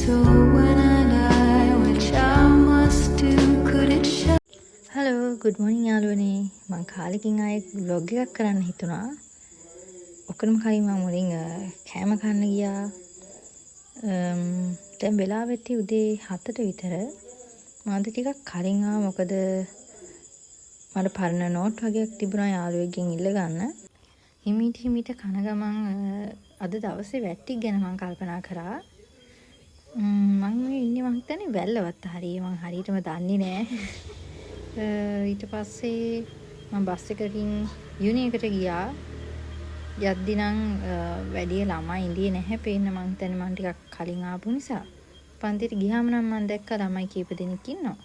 So when I die, which I must do, could it show? Hello good morning යාළුවනේ මම කාලෙකින් ආයේ vlog එකක් කරන්න හිතුණා. ඔක්කොම කලින් මම මුලින් කෑම කන්න ගියා. දැන් වෙලාව වෙtti උදේ 7ට විතර. මම ටිකක් කලින් ආවා මොකද මට පරණ නෝට් වගේක් තිබුණා යාළුවෙක්ගෙන් ඉල්ල ගන්න. හිමීට කන ගමන් අද දවසේ වැට්ටි ගැන මම කල්පනා කරා. මම ඉන්නේ මං හිතන්නේ වැල්ලවත් හරිය මං හරියටම දන්නේ නැහැ. ඊට පස්සේ මම බස් එකකින් යුනි එකට ගියා. යද්දි නම් වැඩි ළමයි ඉඳියේ නැහැ පේන්න මං හිතන්නේ මං ටිකක් කලින් ආපු නිසා. පන්තිට ගියාම නම් මං දැක්ක ළමයි කීප දෙනෙක් ඉන්නවා.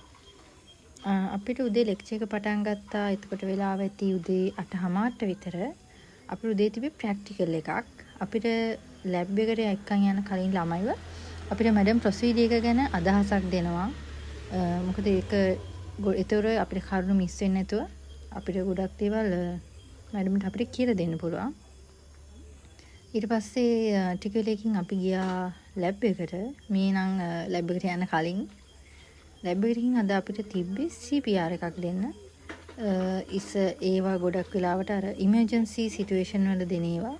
අපිට උදේ ලෙක්චර් එක පටන් ගත්තා. එතකොට වෙලාව ඇති උදේ 8:00ට විතර. අපිට උදේ තිබි ප්‍රැක්ටිකල් එකක්. අපිට ලැබ් එකට එක්කන් යන කලින් ළමයිව අපිට මැඩම් ප්‍රොසීඩර් එක ගැන අදහසක් දෙනවා. මොකද ඒතර අපිට කරුණු මිස් වෙන්නේ නැතුව අපිට ගොඩක් දේවල් මැඩම්ට අපිට කියලා දෙන්න පුළුවන්. ඊට පස්සේ ටික වෙලකින් අපි ගියා ලැබ් එකට. මේ නම් ලැබ් එකට යන කලින් ලැබ් එකකින් අද අපිට තිබ්බේ CPR එකක් දෙන්න. ඒවා ගොඩක් වෙලාවට අර ඉමර්ජන්සි සිටුේෂන් වල දෙන ඒවා.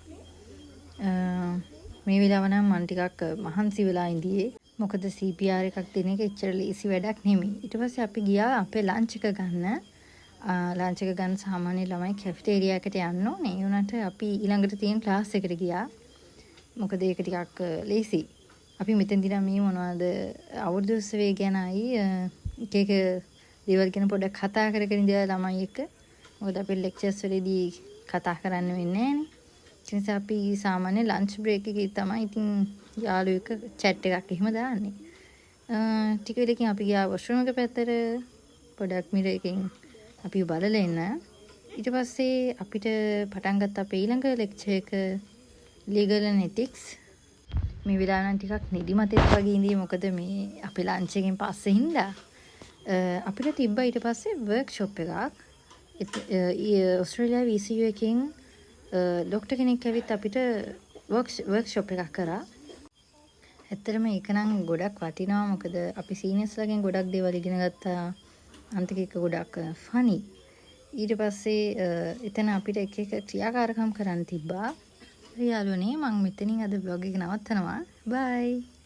මේ වෙලාව නම් මම ටිකක් මහන්සි වෙලා ඉඳියේ. මොකද CPR එකක් දෙන එක එච්චර ලේසි වැඩක් නෙමෙයි. ඊට පස්සේ අපි ගියා අපේ ලන්ච් එක ගන්න. ලන්ච් එක ගන්න සාමාන්‍ය ළමයි කැෆිටේරියා එකට යන්න ඕනේ. ඒ වුණාට අපි ඊළඟට තියෙන ක්ලාස් එකට ගියා. මොකද ඒක ටිකක් ලේසි. අපි මෙතෙන්දී නම් මේ මොනවද අවුරුදු උත්සවය ගැනයි එක දේවල් ගැන පොඩ්ඩක් කතා කරගෙන ඉඳලා ළමයි එක්ක. මොකද අපි ලෙක්චර්ස් වලදී කතා කරන්න වෙන්නේ නැහනේ. ඒ නිසා අපි සාමාන්‍ය ලන්ච් බ්‍රේක් එකේ තමයි ඉතින් යාළුවෙක් chat එකක් එහෙම දාන්නේ. ටික වෙලකින් අපි ගියා වොෂ්රූම් එක පැත්තට පොඩ්ඩක් මිරර් එකෙන් අපි බලලා එන්න. ඊට පස්සේ අපිට පටන් ගත්ත අපේ ඊළඟ ලෙක්චර් එක legal and ethics. මේ වෙලාව නම් ටිකක් නිදිමතෙත් වගේ ඉඳී මොකද මේ අපි ලන්ච් එකෙන් පස්සේ හින්දා අපිට තිබ්බා ඊට පස්සේ වර්ක්ෂොප් එකක්. ඔස්ට්‍රේලියාවේ ECU එකෙන් ડોක්ටර් කෙනෙක් ඇවිත් අපිට වර්ක්ෂොප් එකක් කරා. ඇත්තටම ඒක නම් ගොඩක් වටිනවා මොකද අපි සීනියර්ස්ලාගෙන් ගොඩක් දේවල් ඉගෙන ගත්තා. අන්තික එක ගොඩක් ෆනි. ඊට පස්සේ එතන අපිට එක ක්‍රියාකාරකම් කරන්න තිබ්බා. යාළුවනේ මම මෙතනින් අද vlog එක නවත්තනවා. bye.